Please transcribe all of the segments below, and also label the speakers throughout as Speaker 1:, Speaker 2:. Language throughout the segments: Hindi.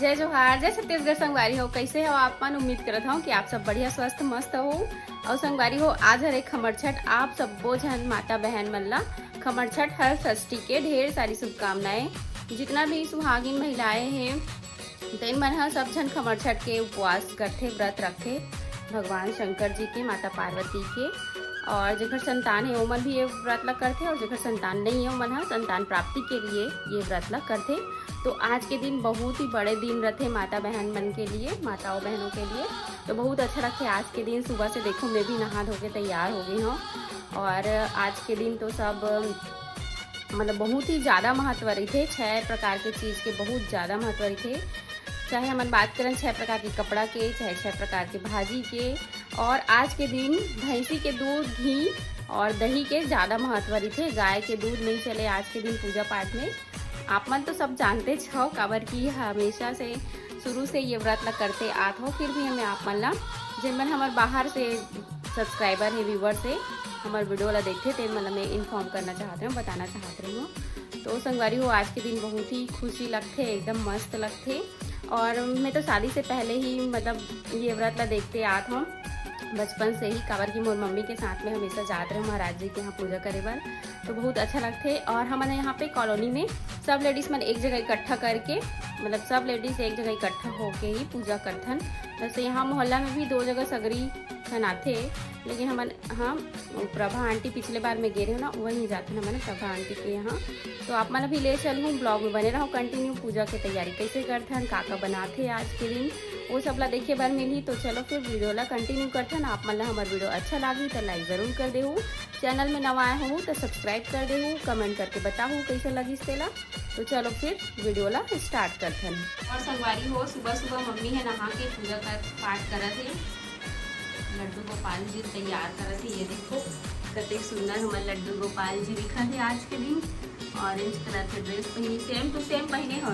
Speaker 1: जय जोहार, जय छत्तीसगढ़। संगवारी हो, कैसे हो आप मन? उम्मीद करत हूँ कि आप सब बढ़िया स्वस्थ मस्त हो। और संगवारी हो, आज हरे खमर छठ आप सबो झन माता बहन मन ला खमर छठ हर षष्ठी के ढेर सारी शुभकामनाएं। जितना भी सुहागिन महिलाएं हैं तेन मन ह सब झन खमर छठ के उपवास करथे, व्रत रखे भगवान शंकर जी के, माता पार्वती के। और जेकर संतान है ओमन भी ये व्रत ला करथे, और जेकर संतान नहीं है ओमन ह संतान प्राप्ति के लिए ये व्रत ला करथे। तो आज के दिन बहुत ही बड़े दिन रहते माता बहन मन के लिए, माताओं बहनों के लिए। तो बहुत अच्छा लगता है आज के दिन। सुबह से देखो मैं भी नहा धो के तैयार हो गई हूँ। और आज के दिन तो सब मतलब बहुत ही ज़्यादा महत्व रही थे। 6 प्रकार के चीज़ के बहुत ज़्यादा महत्व रही थे। चाहे हम बात करें 6 प्रकार के कपड़ा के, चाहे 6 प्रकार के भाजी के। और आज के दिन भैंसी के दूध, घी और दही के ज़्यादा महत्व रही थे। गाय के दूध नहीं चले आज के दिन पूजा पाठ में। आप मन तो सब जानते छो काबर की हमेशा से शुरू से ये व्रत ला करते आत हो। फिर भी हमें आप मन ला जिन मन हमारे बाहर से सब्सक्राइबर है, व्यूवर से हमारे वीडियो ला देखते तेन मन मैं इन्फॉर्म करना चाहते हूँ, बताना चाहते रही हूँ। तो संगवारी हो, आज के दिन बहुत ही खुशी लगते, एकदम मस्त लगते। और मैं तो शादी से पहले ही मतलब ये व्रत ला देखते आत हूँ बचपन से ही, काबर की मोर मम्मी के साथ में हमेशा जाते रहे महाराज जी के यहाँ पूजा करे बर। तो बहुत अच्छा लगते। और हमारे यहाँ पे कॉलोनी में सब लेडीज़ मन एक जगह इकट्ठा करके, मतलब सब लेडीज़ एक जगह इकट्ठा होके ही पूजा करथन। वैसे यहाँ मोहल्ला में भी 2 जगह सगरी खनाथे, लेकिन हम प्रभा आंटी पिछले बार में गे रहे हो ना, वहीं जाते हैं हमारे प्रभा आंटी के यहाँ। तो आप मन भी ले चलूँ, ब्लॉग में बने रहो कंटिन्यू। पूजा की तैयारी कैसे करथन, का बनाथे आज के दिन, वो सब ला देखे बार मिली। तो चलो फिर वीडियो ला कंटिन्यू करथन। आप मन ला हमारा वीडियो अच्छा लगी तो लाइक ज़रूर कर देहूँ। चैनल में नवा आए हो तो सब्सक्राइब कर देहूँ, कमेंट करके बताऊँ कैसे लगी तेला। तो चलो फिर वीडियो ला स्टार्ट करथन। और संगवारी हो, सुबह सुबह मम्मी है नहा के पूजा पाठ करत है। लड्डू गोपाल जी तैयार करत है। ये देखो कते सुंदर हमारे लड्डू गोपाल जी दिखा थे आज के दिन। ऑरेंज कलर के ड्रेस पहनी, सेम टू सेम पहने हो।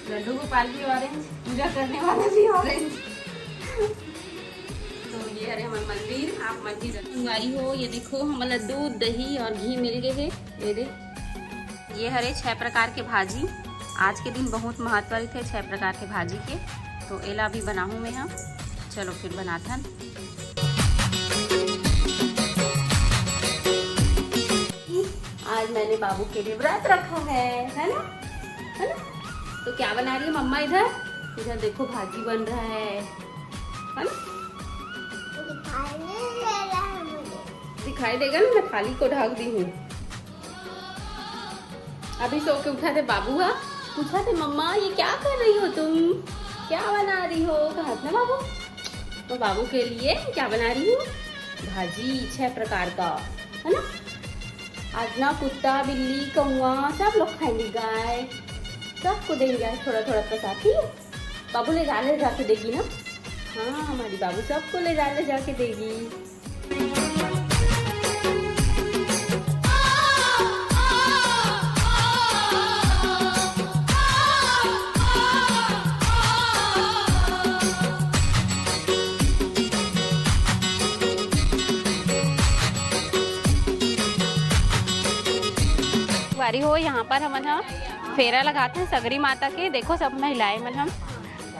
Speaker 1: लड्डू गोपाल भी ऑरेंज, पूजा करने वाले भी ऑरेंज। तो ये हरे हमारे मंदिर, आप मंदिर संगवारी हो। ये देखो हमारा दूध, दही और घी मिल गए है। ये हरे 6 प्रकार के भाजी आज के दिन बहुत महत्व थे 6 प्रकार के भाजी के। तो एला भी बनाऊँ मैं यहाँ। चलो फिर बनाथन। आज मैंने बाबू के लिए व्रत रखा है ना, है ना। तो क्या बना रही है मम्मा? इधर देखो भाजी बन रहा है ना। दिखाई देगा ना, मैं थाली को ढक दी हूँ। अभी सो के उठा थे बाबू, पूछा थे मम्मा ये क्या कर रही हो तुम, क्या बना रही हो? कहा था बाबू। तो बाबू के लिए क्या बना रही हूँ? भाजी 6 प्रकार का, है ना। आज ना कुत्ता, बिल्ली, कौवा सब लोग खाएंगे, गाय सबको देंगे थोड़ा थोड़ा प्रसाद। ठीक है, बाबू ले जाके देगी ना। हाँ, हमारी बाबू सबको ले जाके देगी। हो, यहाँ पर हम फेरा लगाते हैं सगरी माता के। देखो सब महिलाएं मन हम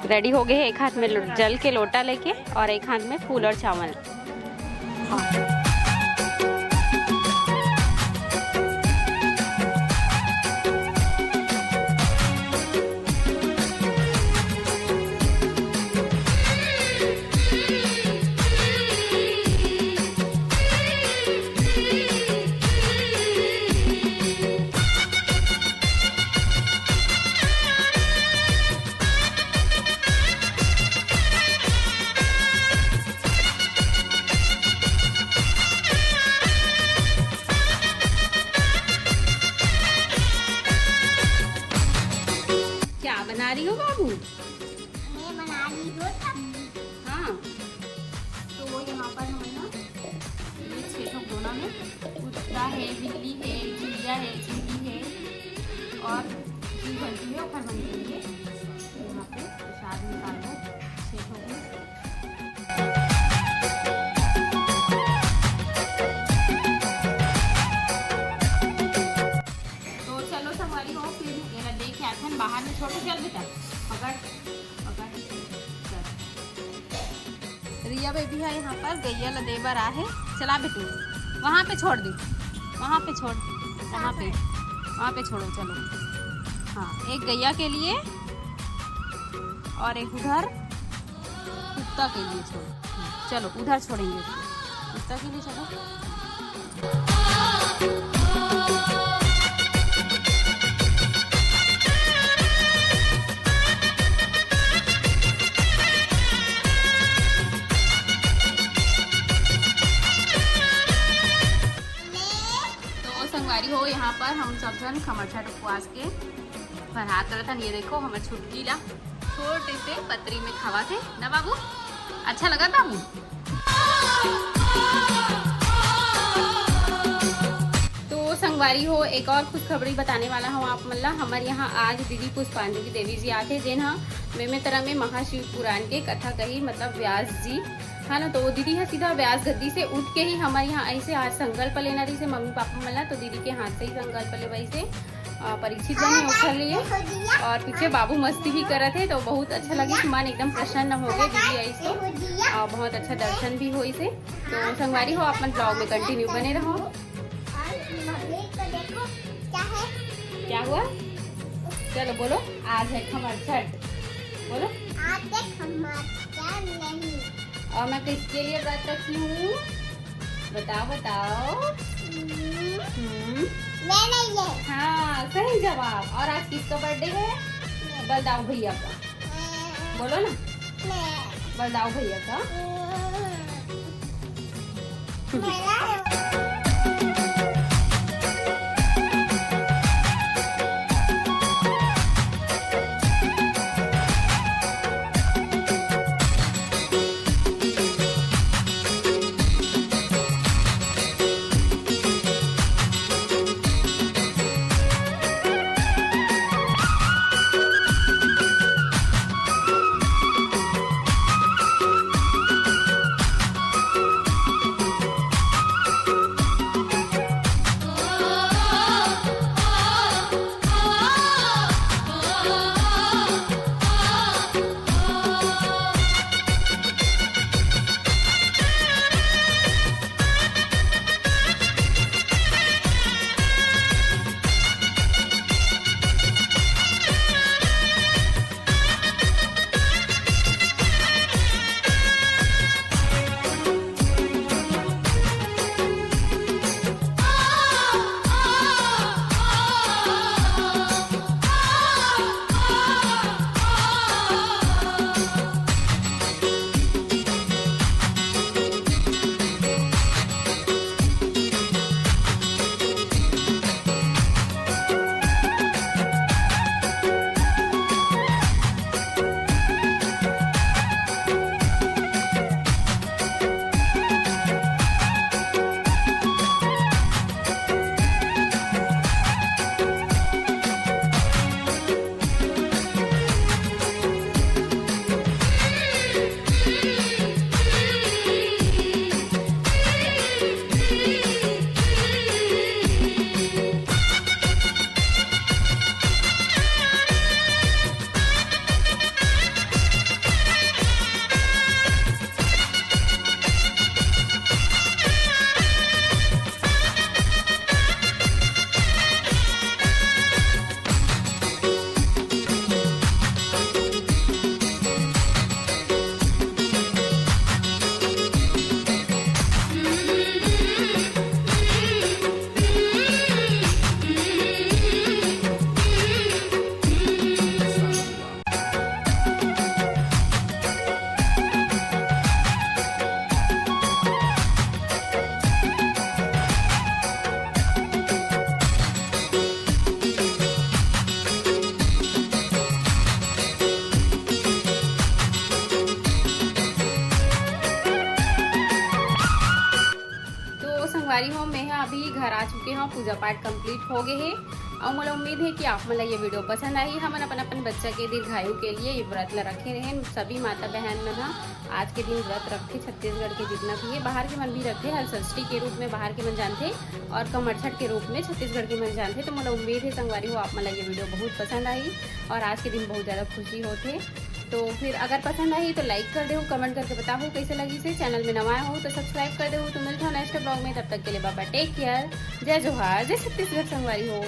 Speaker 1: रेडी हो गए हैं। एक हाथ में जल के लोटा लेके और एक हाथ में फूल और चावल। बना रही हो बाबू?
Speaker 2: मैं बना रही हूँ।
Speaker 1: हाँ, तो वो यहाँ पर हम ना ये 6 कोना में कुत्ता है, बिल्ली है, चिड़िया है, चिड़िया है और जी बनती है ऊपर बन गई है। यहाँ पे प्रसाद निकाल दो 6 को। तो चलो संगवारी हो, फिर देख आथन बाहर में। छोटे चल बेटा, पकड़। गुड़िया बेबी है यहाँ पर, गैया ला देवर आहे। चला बेटू वहाँ पे छोड़ दे, वहाँ पे छोड़, वहाँ पे छोड़ो। चलो हाँ, एक गैया के लिए और एक उधर कुत्ता के लिए छोड़ो। चलो उधर छोड़ेंगे उसको, कुत्ता के लिए चलो। संगवारी हो यहाँ पर हम सब जन खमरछठ उपवास के फरहात करत हन। ये देखो हमारे छुटकी ला छोटे से पतरी में खावा थे ना बाबू, अच्छा लगा था हूँ। तो संगवारी हो एक और खुशखबरी बताने वाला हूँ आप मल्ला। हमारे यहाँ आज दीदी पुष्पांजलि देवी जी आते, जिन हाँ में तरह में महाशिव पुराण के कथा कही, मतलब व्यास जी है ना। तो वो दीदी है सीधा व्यास गद्दी से उठ के ही हमारे यहाँ ऐसे आज संकल्प लेना रही से मम्मी पापा मला, तो दीदी के हाथ से ही संकल्प ले वैसे परीक्षित बने उठल लिए। और पीछे बाबू मस्ती भी करत है, तो बहुत अच्छा लगे, मन एकदम प्रसन्न हो गए दीदी ऐसे, और बहुत अच्छा दर्शन भी हो इसे। तो संगवारी हो अपन ब्लॉग में कंटिन्यू बने रहो। क्या हुआ चलो बोलो, आज है खमरछठ, बोलो
Speaker 2: आज है खमरछठ नहीं।
Speaker 1: और मैं किसके लिए व्रत रखी हूँ बताओ बताओ।
Speaker 2: मैंने ये।
Speaker 1: हाँ सही जवाब। और आज किसका बर्थडे है? बलदाऊ भैया का, बोलो ना, बलदाऊ भैया का। संगवारी हो मैं अभी घर आ चुके हैं, पूजा पाठ कंप्लीट हो गए है। और मुझे उम्मीद है कि आप मतलब ये वीडियो पसंद आई। हम अपन बच्चा के दीर्घायु के लिए ये व्रत ला रखे रहे। सभी माता बहन मन आज के दिन व्रत रखे, छत्तीसगढ़ के जितना भी है, बाहर के मन भी रखे, हल षष्ठी के रूप में बाहर के मन जानते और कमरछठ के रूप में छत्तीसगढ़ के मन जानते। तो मुझे उम्मीद है संगवारी हो आप मतलब ये वीडियो बहुत पसंद आई और आज के दिन बहुत ज़्यादा खुशी होते। तो फिर अगर पसंद आई तो लाइक कर दो, कमेंट करके बताओ कैसे लगी से। चैनल में नवा हो तो सब्सक्राइब कर दो। तो मिलता हूँ नेक्स्ट ब्लॉग में, तब तक के लिए बाबा टेक केयर। जय जोहार, जय छत्तीसगढ़ संगवारी हो।